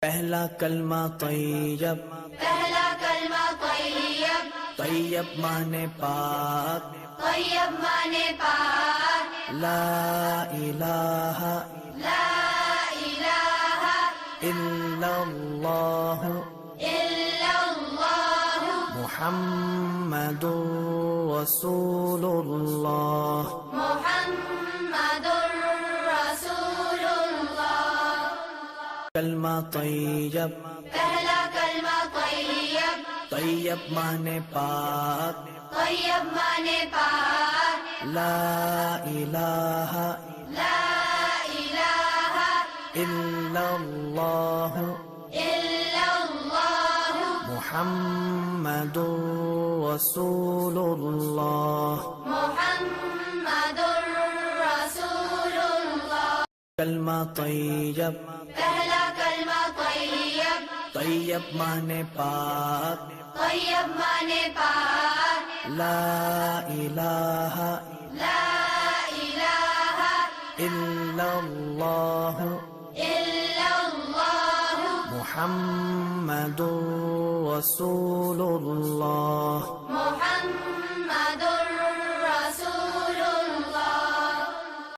پہلا کلمہ طیب، پہلا کلمہ طیب، طیب مانے پاک، طیب مانے پاک، لا الہ لا الہ الا اللہ الا اللہ محمد رسول اللہ۔ محمد رسول اللہ۔ کلمہ طیب، پہلا کلمہ طیب، طیب مانے پاک، طیب مانے پاک، لا الہ لا الہ الا اللہ الا اللہ محمد رسول اللہ۔ محمد رسول اللہ۔ کلمہ طیب، پہلا کلمہ طیب، طیب مانے پاک، طیب مانے پاک، لا الہ لا الہ الا اللہ الا اللہ محمد رسول اللہ۔ محمد